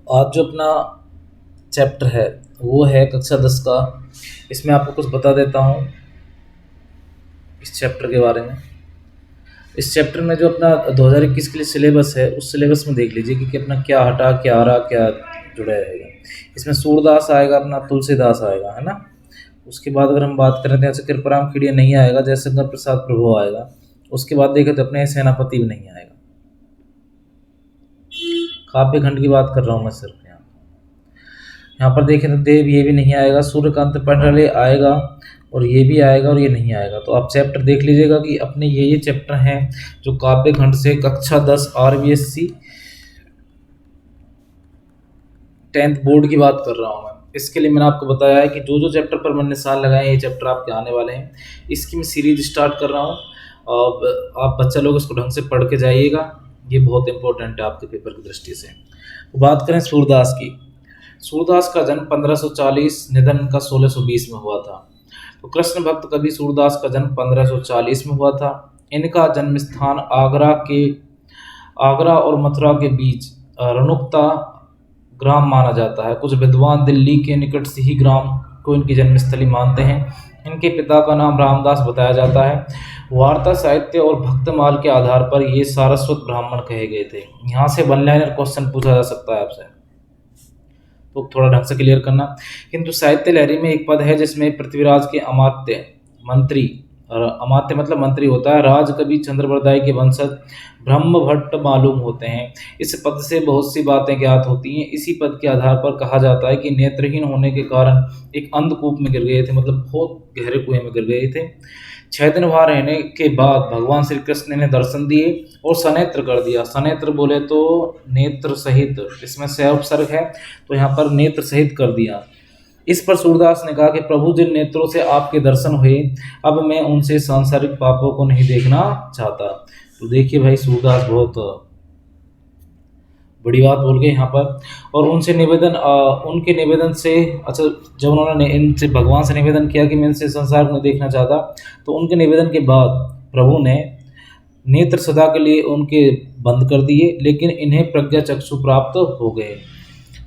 आज जो अपना चैप्टर है वो है कक्षा 10 का। इसमें आपको कुछ बता देता हूँ इस चैप्टर के बारे में। इस चैप्टर में जो अपना 2021 के लिए सिलेबस है उस सिलेबस में देख लीजिए कि अपना क्या हटा, क्या आ रहा, क्या जुड़ा रहेगा। इसमें सूरदास आएगा, अपना तुलसीदास आएगा, है ना। उसके बाद अगर हम बात करें तो ऐसे कृपाराम खीड़िया नहीं आएगा, जयशंकर प्रसाद प्रभु आएगा। उसके बाद देखें तो अपने सेनापति भी नहीं आएगा। काव्य खंड की बात कर रहा हूँ मैं सिर्फ। यहाँ पर देखें तो देव ये भी नहीं आएगा, सूर्यकांत पंडले आएगा और ये भी आएगा और ये नहीं आएगा। तो आप चैप्टर देख लीजिएगा कि अपने ये चैप्टर हैं जो काव्य खंड से कक्षा 10 RBSC 10th बोर्ड की बात कर रहा हूँ मैं। इसके लिए मैंने आपको बताया है कि जो चैप्टर पर मैंने साल लगाए ये चैप्टर आपके आने वाले हैं। इसकी मैं सीरीज स्टार्ट कर रहा हूँ। अब आप बच्चा लोग इसको ढंग से पढ़ के जाइएगा, ये बहुत इंपॉर्टेंट है आपके पेपर की दृष्टि से। तो बात करें सूरदास की। सूरदास का जन्म 1540, निधन का 1620 में हुआ था। तो कृष्ण भक्त कवि सूरदास का जन्म 1540 में हुआ था। इनका जन्म स्थान आगरा और मथुरा के बीच रनुक्ता ग्राम माना जाता है। कुछ विद्वान दिल्ली के निकट से ही ग्राम को इनकी जन्मस्थली मानते हैं। इनके पिता का नाम रामदास बताया जाता है। वार्ता साहित्य और भक्तमाल के आधार पर ये सारस्वत ब्राह्मण कहे गए थे। यहाँ से वन लाइनर क्वेश्चन पूछा जा सकता है आपसे, तो थोड़ा ढंग से क्लियर करना। किंतु साहित्य लहरी में एक पद है जिसमें पृथ्वीराज के अमात्य मंत्री, और अमात्य मतलब मंत्री होता है, राज कवि चंद्रवरदाई के वंशज ब्रह्म भट्ट मालूम होते हैं। इस पद से बहुत सी बातें ज्ञात होती हैं। इसी पद के आधार पर कहा जाता है कि नेत्रहीन होने के कारण एक अंधकूप में गिर गए थे, मतलब बहुत गहरे कुएं में गिर गए थे। 6 दिन वहां रहने के बाद भगवान श्री कृष्ण ने दर्शन दिए और सनेत्र कर दिया। सनेत्र बोले तो नेत्र सहित, इसमें से उपसर्ग है तो यहाँ पर नेत्र सहित कर दिया। इस पर सूरदास ने कहा कि प्रभु जिन नेत्रों से आपके दर्शन हुए, अब मैं उनसे सांसारिक पापों को नहीं देखना चाहता। तो देखिए भाई, सूरदास बहुत बड़ी बात बोल गए यहाँ पर। और उनसे उनके निवेदन से, अच्छा, जब उन्होंने इनसे भगवान से निवेदन किया कि मैं इनसे संसार को नहीं देखना चाहता, तो उनके निवेदन के बाद प्रभु ने नेत्र सदा के लिए उनके बंद कर दिए, लेकिन इन्हें प्रज्ञा चक्षु प्राप्त हो गए।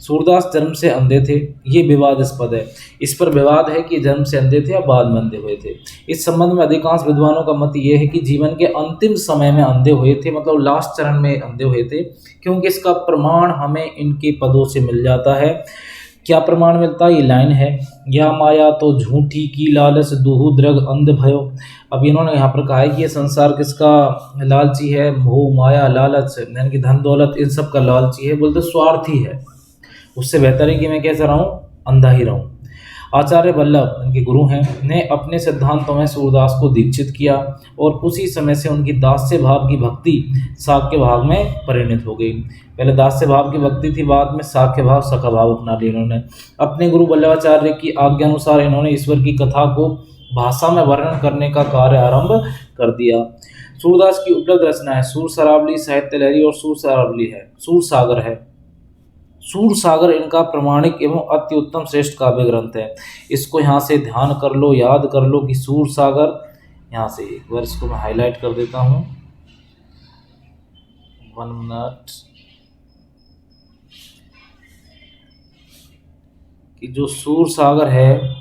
सूरदास जन्म से अंधे थे, ये विवादास्पद है। इस पर विवाद है कि जन्म से अंधे थे या बाद में अंधे हुए थे। इस संबंध में अधिकांश विद्वानों का मत ये है कि जीवन के अंतिम समय में अंधे हुए थे, मतलब लास्ट चरण में अंधे हुए थे, क्योंकि इसका प्रमाण हमें इनके पदों से मिल जाता है। क्या प्रमाण मिलता है? ये लाइन है, या माया तो झूठी की लालच दुहु द्रग अंध भयो। अब इन्होंने यहाँ पर कहा है कि ये संसार किसका लालची है? मोह माया लालच, यानी कि धन दौलत, इन सब का लालची है, बोलते स्वार्थी है। उससे बेहतर है कि मैं कैसा रहूं? अंधा ही रहूं। आचार्य वल्लभ, इनके गुरु हैं, ने अपने सिद्धांतों में सूरदास को दीक्षित किया और उसी समय से उनकी दास्य भाव की भक्ति साक्य भाव में परिणत हो गई। पहले दास्य भाव की भक्ति थी, बाद में साक्य भाव, सखा भाव अपना लिया इन्होंने। अपने गुरु वल्लभाचार्य की आज्ञा अनुसार इन्होंने ईश्वर की कथा को भाषा में वर्णन करने का कार्य आरंभ कर दिया। सूरदास की उपलब्ध रचना है सूर सरावली, साहित्य लहरी और सूर सरावली है, सूर सागर है। सूर सागर इनका प्रमाणिक एवं अति उत्तम श्रेष्ठ काव्य ग्रंथ है। इसको यहाँ से ध्यान कर लो, याद कर लो कि सूर सागर, यहाँ से एक बार इसको मैं हाईलाइट कर देता हूँ। 1 मिनट, कि जो सूर सागर है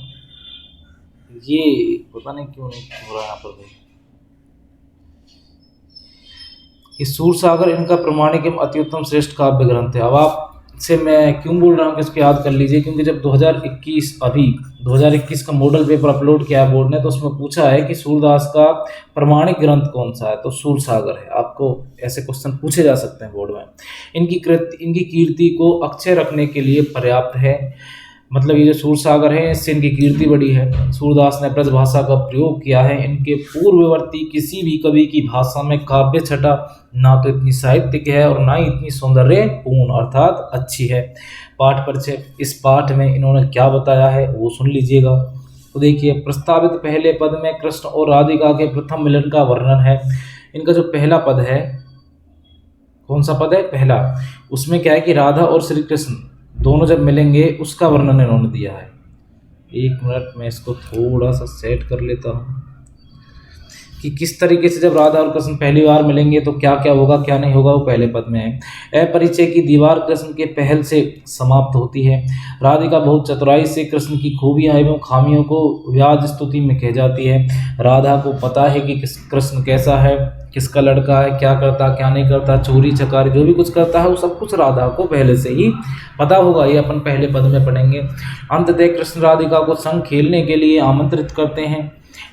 ये पता नहीं क्यों नहीं हो रहा यहाँ पर भाई। ये सूर सागर इनका प्रमाणिक एवं अति उत्तम श्रेष्ठ काव्य ग्रंथ है। अब आप से मैं क्यों बोल रहा हूँ कि इसको याद कर लीजिए, क्योंकि जब 2021 का मॉडल पेपर अपलोड किया है बोर्ड ने, तो उसमें पूछा है कि सूरदास का प्रमाणिक ग्रंथ कौन सा है, तो सूर सागर है। आपको ऐसे क्वेश्चन पूछे जा सकते हैं बोर्ड में। इनकी कीर्ति को अक्षय रखने के लिए पर्याप्त है, मतलब ये जो सूर सागर है इससे इनकी कीर्ति बड़ी है। सूरदास ने ब्रज भाषा का प्रयोग किया है। इनके पूर्ववर्ती किसी भी कवि की भाषा में काव्य छटा ना तो इतनी साहित्यिक है और ना ही इतनी सौंदर्य पूर्ण अर्थात अच्छी है। पाठ परिचय, इस पाठ में इन्होंने क्या बताया है वो सुन लीजिएगा। तो देखिए, प्रस्तावित पहले पद में कृष्ण और राधिका के प्रथम मिलन का वर्णन है। इनका जो पहला पद है, कौन सा पद है? पहला। उसमें क्या है कि राधा और श्री कृष्ण दोनों जब मिलेंगे उसका वर्णन इन्होंने दिया है। 1 मिनट में इसको थोड़ा सा सेट कर लेता हूँ। कि किस तरीके से जब राधा और कृष्ण पहली बार मिलेंगे तो क्या क्या होगा क्या नहीं होगा, वो पहले पद में है। अपरिचय की दीवार कृष्ण के पहल से समाप्त होती है। राधिका बहुत चतुराई से कृष्ण की खूबियां एवं खामियों को व्याज स्तुति में कह जाती है। राधा को पता है कि कृष्ण कैसा है, किसका लड़का है, क्या करता क्या नहीं करता, चोरी चकारी जो भी कुछ करता है वो सब कुछ राधा को पहले से ही पता होगा। ये अपन पहले पद में पढ़ेंगे। अंततः कृष्ण राधिका को संग खेलने के लिए आमंत्रित करते हैं,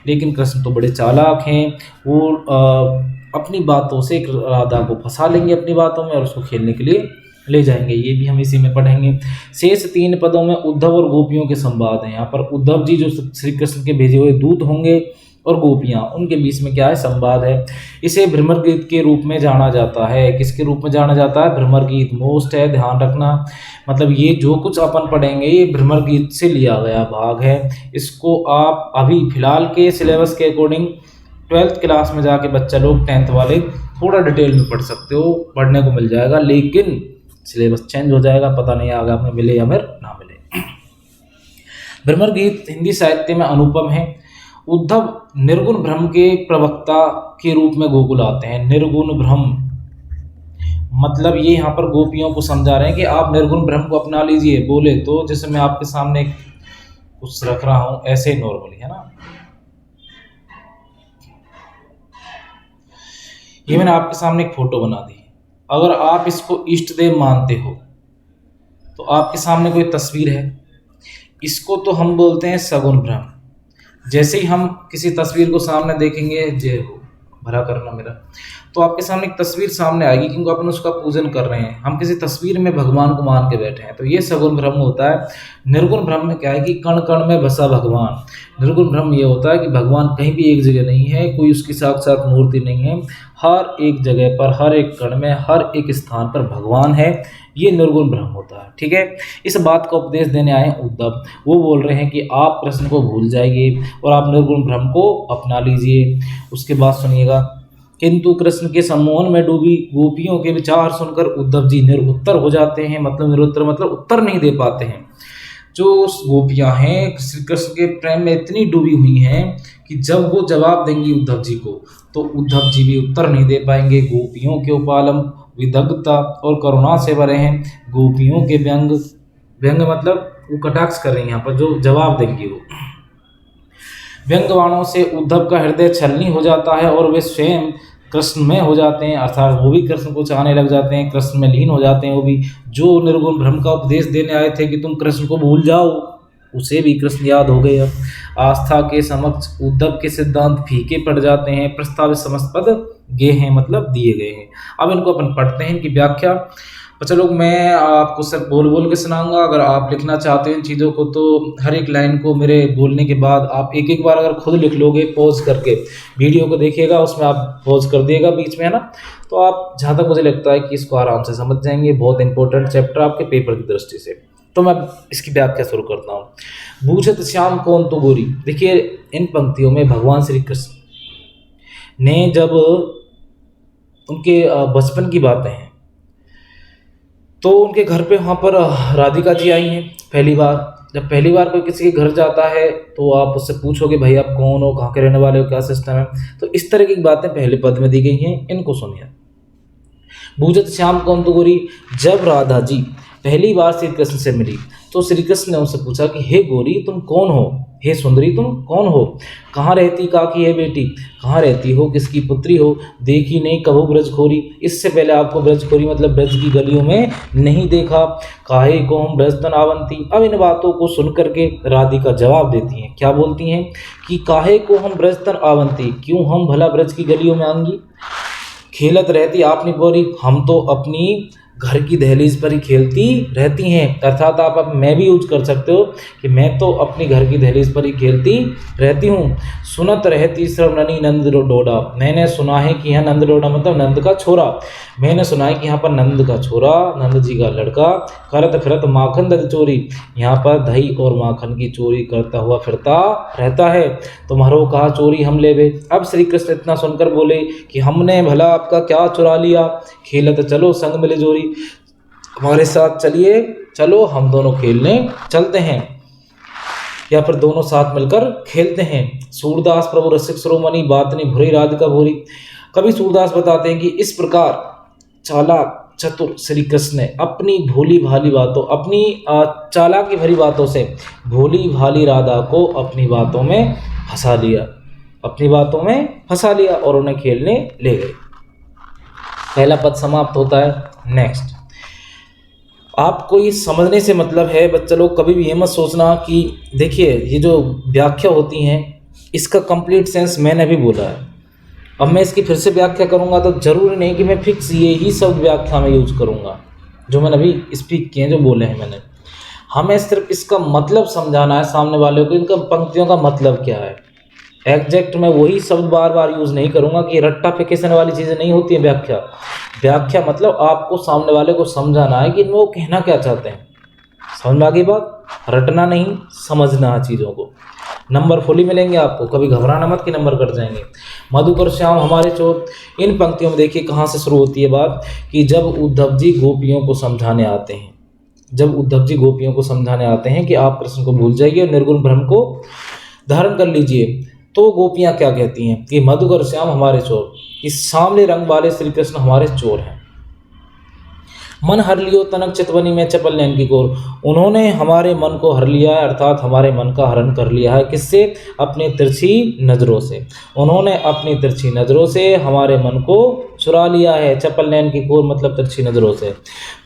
लेकिन कृष्ण तो बड़े चालाक हैं, वो अपनी बातों से राधा को फंसा लेंगे अपनी बातों में और उसको खेलने के लिए ले जाएंगे। ये भी हम इसी में पढ़ेंगे। शेष 3 पदों में उद्धव और गोपियों के संवाद हैं। यहाँ पर उद्धव जी जो श्री कृष्ण के भेजे हुए दूत होंगे और गोपियाँ, उनके बीच में क्या है, संवाद है। इसे भ्रमर गीत के रूप में जाना जाता है। किसके रूप में जाना जाता है? भ्रमर गीत। मोस्ट है, ध्यान रखना, मतलब ये जो कुछ अपन पढ़ेंगे ये भ्रमर गीत से लिया गया भाग है। इसको आप अभी फिलहाल के सिलेबस के अकॉर्डिंग 12th क्लास में जाके बच्चा लोग 10th वाले थोड़ा डिटेल में पढ़ सकते हो, पढ़ने को मिल जाएगा, लेकिन सिलेबस चेंज हो जाएगा, पता नहीं आगे आपने मिले या फिर ना मिले। भ्रमर गीत हिंदी साहित्य में अनुपम है। उद्धव निर्गुण ब्रह्म के प्रवक्ता के रूप में गोकुल आते हैं। निर्गुण ब्रह्म मतलब ये यहाँ पर गोपियों को समझा रहे हैं कि आप निर्गुण ब्रह्म को अपना लीजिए। बोले तो जैसे मैं आपके सामने कुछ रख रहा हूं ऐसे नॉर्मली, है ना, ये मैंने आपके सामने एक फोटो बना दी। अगर आप इसको इष्ट देव मानते हो तो आपके सामने कोई तस्वीर है, इसको तो हम बोलते हैं सगुण ब्रह्म। जैसे ही हम किसी तस्वीर को सामने देखेंगे, जय हो भला करना मेरा, तो आपके सामने एक तस्वीर सामने आएगी क्योंकि अपन उसका पूजन कर रहे हैं, हम किसी तस्वीर में भगवान को मान के बैठे हैं, तो ये सगुण ब्रह्म होता है। निर्गुण ब्रह्म में क्या है कि कण कण में बसा भगवान। निर्गुण ब्रह्म ये होता है कि भगवान कहीं भी एक जगह नहीं है, कोई उसकी साक्षात मूर्ति नहीं है, हर एक जगह पर, हर एक कण में, हर एक स्थान पर भगवान है। ये निर्गुण ब्रह्म होता है। ठीक है, इस बात का उपदेश देने आए उद्धव। वो बोल रहे हैं कि आप कृष्ण को भूल जाइए और आप निर्गुण ब्रह्म को अपना लीजिए। उसके बाद सुनिएगा, किंतु कृष्ण के सम्मोहन में डूबी गोपियों के विचार सुनकर उद्धव जी निरुत्तर हो जाते हैं। मतलब निरुत्तर मतलब उत्तर नहीं दे पाते हैं। जो गोपियां हैं श्री कृष्ण के प्रेम में इतनी डूबी हुई हैं कि जब वो जवाब देंगी उद्धव जी को तो उद्धव जी भी उत्तर नहीं दे पाएंगे। गोपियों के उपालम विदग्धता और करुणा से भरे हैं। गोपियों के व्यंग, व्यंग मतलब वो कटाक्ष कर रही हैं यहाँ पर, जो जवाब देंगी वो व्यंग्यवाणों से उद्धव का हृदय छलनी हो जाता है और वे स्वयं कृष्ण में हो जाते हैं, अर्थात वो भी कृष्ण को चाहने लग जाते हैं, कृष्ण में लीन हो जाते हैं। वो भी जो निर्गुण ब्रह्म का उपदेश देने आए थे कि तुम कृष्ण को भूल जाओ, उसे भी कृष्ण याद हो गए। अब आस्था के समक्ष उद्धव के सिद्धांत फीके पड़ जाते हैं। प्रस्तावित समस्त पद गे हैं मतलब दिए गए हैं। अब इनको अपन पढ़ते हैं, इनकी व्याख्या। बच्चा लोग मैं आपको सिर्फ बोल बोल के सुनाऊंगा। अगर आप लिखना चाहते हैं इन चीज़ों को तो हर एक लाइन को मेरे बोलने के बाद आप एक एक बार अगर खुद लिख लोगे, पॉज करके वीडियो को देखिएगा, उसमें आप पॉज कर दिएगा बीच में, है ना, तो आप जहाँ तक मुझे लगता है कि इसको आराम से समझ जाएंगे। बहुत इंपॉर्टेंट चैप्टर आपके पेपर की दृष्टि से। तो मैं इसकी व्याख्या शुरू करता हूँ। बूझत श्याम कौन तो गोरी। देखिए इन पंक्तियों में भगवान श्री कृष्ण ने जब उनके बचपन की बातें हैं तो उनके घर पे वहाँ पर राधिका जी आई हैं पहली बार। जब पहली बार कोई किसी के घर जाता है तो आप उससे पूछोगे भाई आप कौन हो, कहाँ के रहने वाले हो, क्या सिस्टम है। तो इस तरह की बातें पहले पद में दी गई हैं, इनको सुनिए। बूझत श्याम कौन तो गोरी। जब राधा जी पहली बार श्री कृष्ण से मिली तो श्री कृष्ण ने उनसे पूछा कि हे गोरी तुम कौन हो, हे सुंदरी तुम कौन हो, कहाँ रहती काकी है बेटी, कहाँ रहती हो, किसकी पुत्री हो, देखी नहीं कबो ब्रजखोरी। इससे पहले आपको ब्रजखोरी मतलब ब्रज की गलियों में नहीं देखा। काहे को हम ब्रजतन आवंती। अब इन बातों को सुन करके राधिका जवाब देती हैं। क्या बोलती हैं कि काहे को हम ब्रजतन आवंती, क्यों हम भला ब्रज की गलियों में आएंगी। खेलत रहती आपनी बोरी, हम तो अपनी घर की दहलीज पर ही खेलती रहती हैं। अर्थात आप अब मैं भी यूज कर सकते हो कि मैं तो अपनी घर की दहलीज पर ही खेलती रहती हूँ। सुनत रहती श्रवणनी नंद डोडा। मैंने सुना है कि यहाँ नंद डोडा मतलब नंद का छोरा। मैंने सुना है कि यहाँ पर नंद का छोरा, नंद जी का लड़का, करत फिरत माखन दध चोरी, यहाँ पर दही और माखन की चोरी करता हुआ फिरता रहता है। तुम्हारो कहा चोरी हम लेवे। अब श्री कृष्ण इतना सुनकर बोले कि हमने भला आपका क्या चुरा लिया, खेलत चलो संग मिले जोरी। हमारे साथ चलिए, चलो हम दोनों खेलने चलते हैं। या फिर दोनों साथ मिलकर खेलते हैं। सूरदास प्रभु रसिक शिरोमणि बात नहीं भुरी राधिका भूरी। कवि सूरदास बताते हैं कि इस प्रकार चालाक चतुर श्री कृष्ण ने अपनी भोली भाली बातों, अपनी चालाकी भरी बातों से भोली भाली राधा को अपनी बातों में फंसा लिया, अपनी बातों में फंसा लिया और उन्हें खेलने ले गए। पहला पद समाप्त होता है। नेक्स्ट, आपको ये समझने से मतलब है बच्चा लोग, कभी भी ये मत सोचना कि देखिए ये जो व्याख्या होती हैं इसका कंप्लीट सेंस मैंने अभी बोला है, अब मैं इसकी फिर से व्याख्या करूंगा तो जरूरी नहीं कि मैं फिक्स ये ही शब्द व्याख्या में यूज करूंगा जो मैंने अभी स्पीक किए, जो बोले हैं मैंने। हमें सिर्फ इसका मतलब समझाना है सामने वाले को, इनका पंक्तियों का मतलब क्या है। एग्जैक्ट मैं वही शब्द बार बार यूज नहीं करूंगा कि रट्टाफिकेशन वाली चीज़ें नहीं होती है व्याख्या। व्याख्या मतलब आपको सामने वाले को समझाना है कि इनमें वो कहना क्या चाहते हैं। समझ में आ गई बात? रटना नहीं, समझना है चीज़ों को। नंबर फुली मिलेंगे आपको, कभी घबराना मत कि नंबर कट जाएंगे। मधुकर श्याम हमारे चोर, इन पंक्तियों में देखिए कहाँ से शुरू होती है बात कि जब उद्धव जी गोपियों को समझाने आते हैं, जब उद्धव जी गोपियों को समझाने आते हैं कि आप कृष्ण को भूल जाइए और निर्गुण ब्रह्म को धारण कर लीजिए, तो गोपियाँ क्या कहती हैं कि मधुकर श्याम हमारे चोर, इस सांवले रंग वाले श्री कृष्ण हमारे चोर हैं। मन हर लियो तनक चितवनी में चपल नैन की गोर, उन्होंने हमारे मन को हर लिया है, अर्थात हमारे मन का हरण कर लिया है। किससे? अपनी तिरछी नज़रों से। उन्होंने अपनी तिरछी नज़रों से हमारे मन को चुरा लिया है। चपल नैन की गोर मतलब तिरछी नज़रों से।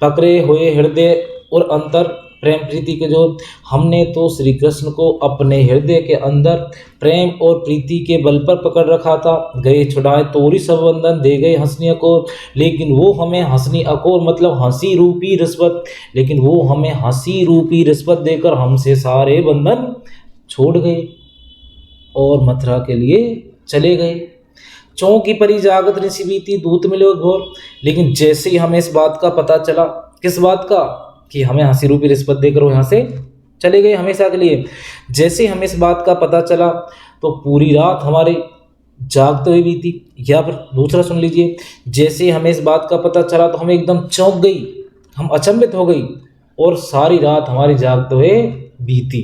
पकड़े हुए हृदय और अंतर प्रेम प्रीति के जो, हमने तो श्री कृष्ण को अपने हृदय के अंदर प्रेम और प्रीति के बल पर पकड़ रखा था। गए छुड़ाए तोरी सब बंधन, दे गए हंसनी अकोर, लेकिन वो हमें हंसनी अकोर मतलब हंसी रूपी रिश्वत, लेकिन वो हमें हंसी रूपी रिश्वत देकर हमसे सारे बंधन छोड़ गए और मथुरा के लिए चले गए। चौकी परी जागत ऋषि बीती, दूत मिले घोर, लेकिन जैसे ही हमें इस बात का पता चला, किस बात का? कि हमें हंसी रूपी रिश्वत देकर वो यहाँ से चले गए हमेशा के लिए। जैसे हमें इस बात का पता चला तो पूरी रात हमारी जागते हुए बीती। या फिर दूसरा सुन लीजिए, जैसे हमें इस बात का पता चला तो हमें एकदम चौंक गई, हम अचंभित हो गई और सारी रात हमारी जागते हुए बीती।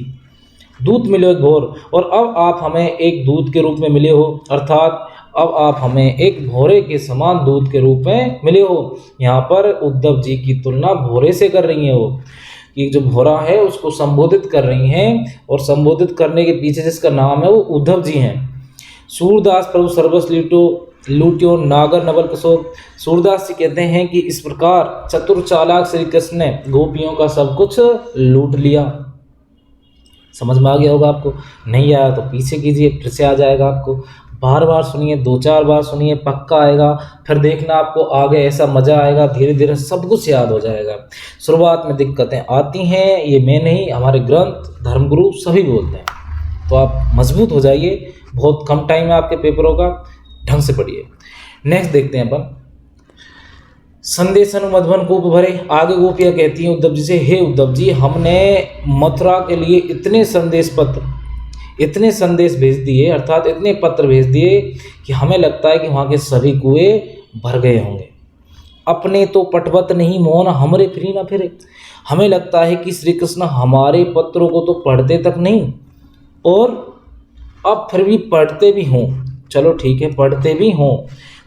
दूत मिले घोर, और अब आप हमें एक दूत के रूप में मिले हो, अर्थात अब आप हमें एक भौरे के समान दूत के रूप में मिले हो। यहाँ पर उद्धव जी की तुलना भौरे से कर रही हैं, वो कि जो भौरा है उसको संबोधित कर रही हैं, और संबोधित करने के पीछे जिसका नाम है वो उद्धव जी हैं। सूरदास प्रभु सर्वस लूट्यो नागर नवल किशोर, सूरदास जी कहते हैं कि इस प्रकार चतुर चालाक श्री कृष्ण ने गोपियों का सब कुछ लूट लिया। समझ में आ गया होगा आपको? नहीं आया तो पीछे कीजिए, फिर से आ जाएगा आपको। बार बार सुनिए, 2-4 बार सुनिए, पक्का आएगा। फिर देखना आपको आगे ऐसा मज़ा आएगा, धीरे धीरे सब कुछ याद हो जाएगा। शुरुआत में दिक्कतें आती हैं, ये मैं नहीं, हमारे ग्रंथ धर्मगुरु सभी बोलते हैं। तो आप मजबूत हो जाइए, बहुत कम टाइम है आपके पेपरों का, ढंग से पढ़िए। नेक्स्ट देखते हैं अपन, संदेशन मधुबन को भरे। आगे गोपियाँ कहती हैं उद्धव जी से, हे उद्धव जी, हमने मथुरा के लिए इतने संदेश भेज दिए, अर्थात इतने पत्र भेज दिए कि हमें लगता है कि वहाँ के सभी कुएं भर गए होंगे। अपने तो पटवत नहीं मोहन हमरे फिरी ना फिरे, हमें लगता है कि श्री कृष्ण हमारे पत्रों को तो पढ़ते तक नहीं, और अब फिर भी पढ़ते भी हों, चलो ठीक है पढ़ते भी हों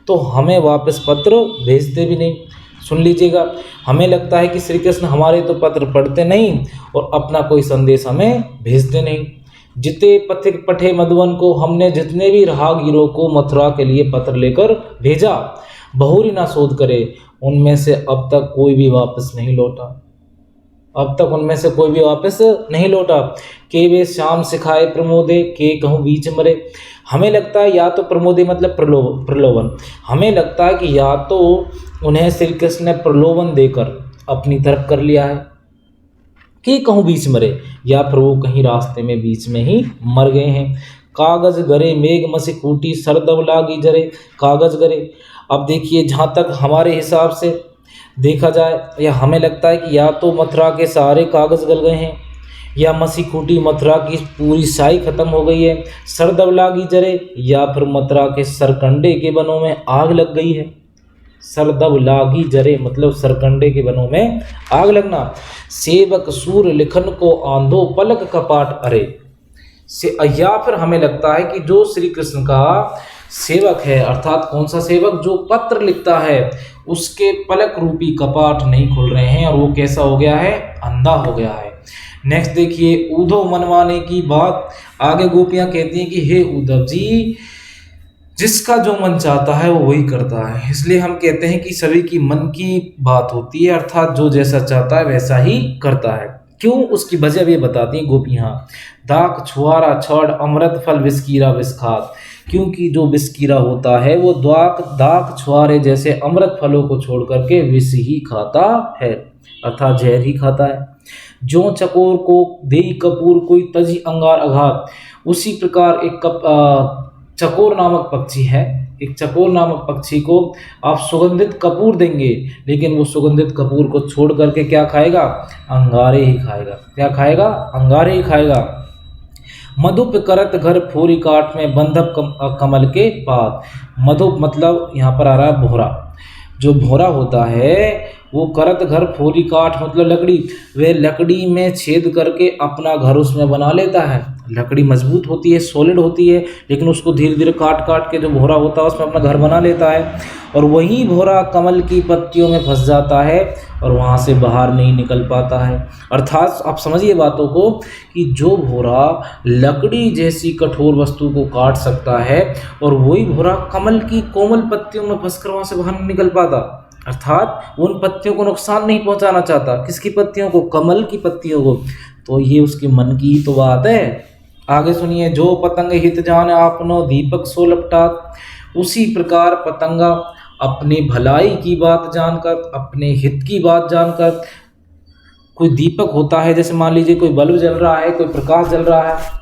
तो हमें वापस पत्र भेजते भी नहीं। सुन लीजिएगा, हमें लगता है कि श्री कृष्ण हमारे तो पत्र पढ़ते नहीं और अपना कोई संदेश हमें भेजते नहीं। जिते पथिक पठे मधुबन को, हमने जितने भी राहगीरों को मथुरा के लिए पत्र लेकर भेजा, बहुरी ना शोध करे, उनमें से अब तक कोई भी वापस नहीं लौटा। अब तक उनमें से कोई भी वापस नहीं लौटा। के वे श्याम सिखाए प्रमोदे, के कहूँ बीच मरे। हमें लगता है या तो प्रमोदे मतलब प्रलोभन, हमें लगता है कि या तो उन्हें श्री कृष्ण ने प्रलोभन देकर अपनी तरफ कर लिया है, कि कहूँ बीच मरे, या फिर वो कहीं रास्ते में बीच में ही मर गए हैं। कागज गरे मेघ मसी कूटी, सरदब लागी जरे, कागज गरे। अब देखिए, जहाँ तक हमारे हिसाब से देखा जाए, या हमें लगता है कि या तो मथुरा के सारे कागज गल गए हैं, या मसी कूटी मथुरा की पूरी साई खत्म हो गई है, सरदब लागी जरे, या फिर मथुरा के सरकंडे के बनों में आग लग गई है। सरदब लागी जरे मतलब सरकंडे के बनों में आग लगना। सेवक सूर लिखन को आंधो पलक कपाट अरे, से, या फिर हमें लगता है कि जो श्री कृष्ण का सेवक है, अर्थात कौन सा सेवक, जो पत्र लिखता है, उसके पलक रूपी कपाट नहीं खुल रहे हैं और वो कैसा हो गया है, अंधा हो गया है। नेक्स्ट देखिए उद्धव मनवाने की बात। आगे गोपियां कहती हैं कि हे उद्धव जी, जिसका जो मन चाहता है वो वही करता है, इसलिए हम कहते हैं कि सभी की मन की बात होती है, अर्थात जो जैसा चाहता है वैसा ही करता है। क्यों, उसकी वजह भी बताती हैं गोपियां। दाक छुआरा छड़ अमृत फल विस्कीरा विस्खात, क्योंकि जो विस्कीरा होता है वो दाक छुआरे जैसे अमृत फलों को छोड़ करके विष ही खाता है, अर्थात जहर ही खाता है। जो चकोर को देई कपूर कोई तजी अंगार अघात, उसी प्रकार एक चकोर नामक पक्षी है, एक चकोर नामक पक्षी को आप सुगंधित कपूर देंगे, लेकिन वो सुगंधित कपूर को छोड़ करके क्या खाएगा, अंगारे ही खाएगा। क्या खाएगा, अंगारे ही खाएगा। मधुप करत घर फोरी काट में बंधप कमल के पात। मधुप मतलब यहाँ पर आ रहा है भोरा। जो भोरा होता है वो करत घर फोरी काठ मतलब लकड़ी, वे लकड़ी में छेद करके अपना घर उसमें बना लेता है। लकड़ी मजबूत होती है, सॉलिड होती है, लेकिन उसको धीरे धीरे काट काट के जो भोरा होता है उसमें अपना घर बना लेता है, और वही भोरा कमल की पत्तियों में फंस जाता है और वहाँ से बाहर नहीं निकल पाता है। अर्थात आप समझिए बातों को कि जो भोरा लकड़ी जैसी कठोर वस्तु को काट सकता है और वही भोरा कमल की कोमल पत्तियों में फंसकर वहाँ से बाहर नहीं निकल पाता, अर्थात उन पत्तियों को नुकसान नहीं पहुंचाना चाहता। किसकी पत्तियों को, कमल की पत्तियों को। तो ये उसके मन की ही तो बात है। आगे सुनिए, जो पतंग हित जान आपनो दीपक सो लपटात, उसी प्रकार पतंगा अपने भलाई की बात जानकर, अपने हित की बात जानकर, कोई दीपक होता है, जैसे मान लीजिए कोई बल्ब जल रहा है, कोई प्रकाश जल रहा है,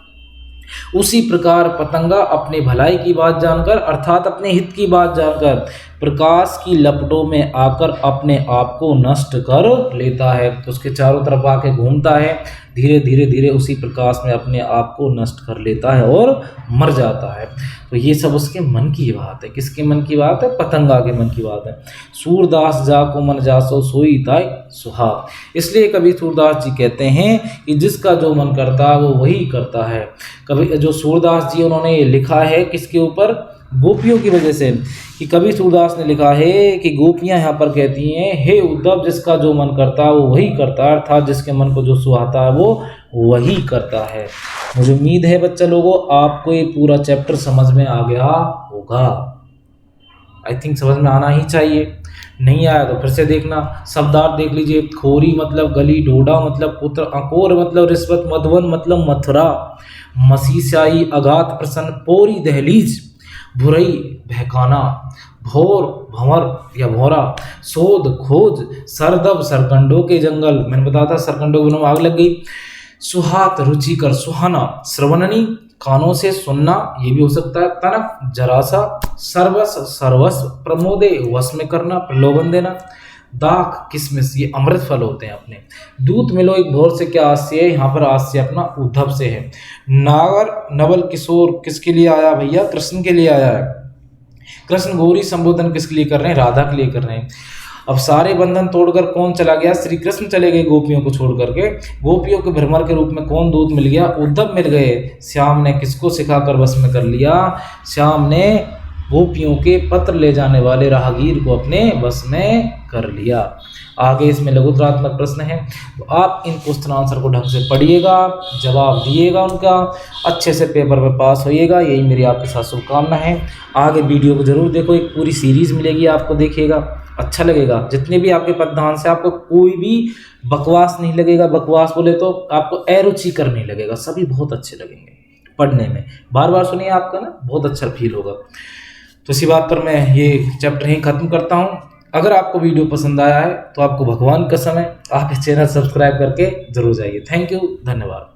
उसी प्रकार पतंगा अपने भलाई की बात जानकर, अर्थात अपने हित की बात जानकर, प्रकाश की लपटों में आकर अपने आप को नष्ट कर लेता है। तो उसके चारों तरफ आके घूमता है, धीरे धीरे धीरे उसी प्रकाश में अपने आप को नष्ट कर लेता है और मर जाता है। तो ये सब उसके मन की बात है। किसके मन की बात है, पतंगा के मन की बात है। सूरदास जा को मन जासो सोई ताय सुहाग, इसलिए कभी सूरदास जी कहते हैं कि जिसका जो मन करता है वो वही करता है। कभी जो सूरदास जी उन्होंने लिखा है किसके ऊपर, गोपियों की वजह से, कि कभी सूरदास ने लिखा है कि गोपियां यहाँ पर कहती हैं, हे उद्धव, जिसका जो मन करता है वो वही करता है, अर्थात जिसके मन को जो सुहाता है वो वही करता है। मुझे उम्मीद है बच्चा लोगों आपको ये पूरा चैप्टर समझ में आ गया होगा। आई थिंक समझ में आना ही चाहिए। नहीं आया तो फिर से देखना। शब्दार्थ देख लीजिए। खोरी मतलब गली, ढोडा मतलब पुत्र, अंकोर मतलब रिश्वत, मधुवन मतलब मथुरा, मसीसाई अगात प्रसन्न, पोरी दहलीज, भुरई बहकाना, भोर भंवर या भोरा, शोध खोज, सरदब सरकंडों के जंगल, मैंने बताया था सरकंडों के वनों में आग लग गई, सुहात रुचिकर सुहाना, श्रवणनी कानों से सुनना, ये भी हो सकता है, तनक जरासा, सर्वस सर्वस, प्रमोदे वश में करना, प्रलोभन देना, दाख किसमिस, ये अमृत फल होते हैं अपने, दूत मिलो एक भोर से, क्या आस्य है, यहाँ पर आस्य अपना उद्धव से है। नागर नवल किशोर किसके लिए आया भैया, कृष्ण के लिए आया है। कृष्ण गौरी संबोधन किसके लिए कर रहे हैं, राधा के लिए कर रहे हैं। अब सारे बंधन तोड़कर कौन चला गया, श्री कृष्ण चले गए गोपियों को छोड़ करके। गोपियों के भ्रमर के रूप में कौन दूत मिल गया, उद्धव मिल गए। श्याम ने किसको सिखाकर वश में कर लिया, श्याम ने गोपियों के पत्र ले जाने वाले राहगीर को अपने वश में कर लिया। आगे इसमें लघुतरात्मक प्रश्न है, तो आप इन क्वेश्चन आंसर को ढंग से पढ़िएगा, जवाब दिएगा उनका, अच्छे से पेपर में पास होइएगा, यही मेरी आपके साथ शुभकामना है। आगे वीडियो को जरूर देखो, एक पूरी सीरीज मिलेगी आपको, देखिएगा अच्छा लगेगा। जितने भी आपके पदनाम से आपको कोई भी बकवास नहीं लगेगा, बकवास बोले तो आपको अरुचिकर नहीं लगेगा, सभी बहुत अच्छे लगेंगे पढ़ने में। बार बार सुनिए, आपका ना बहुत अच्छा फील होगा। तो इसी बात पर मैं ये चैप्टर यहीं ख़त्म करता हूँ। अगर आपको वीडियो पसंद आया है तो आपको भगवान कसम है, आप इस चैनल सब्सक्राइब करके जरूर जाइए। थैंक यू, धन्यवाद।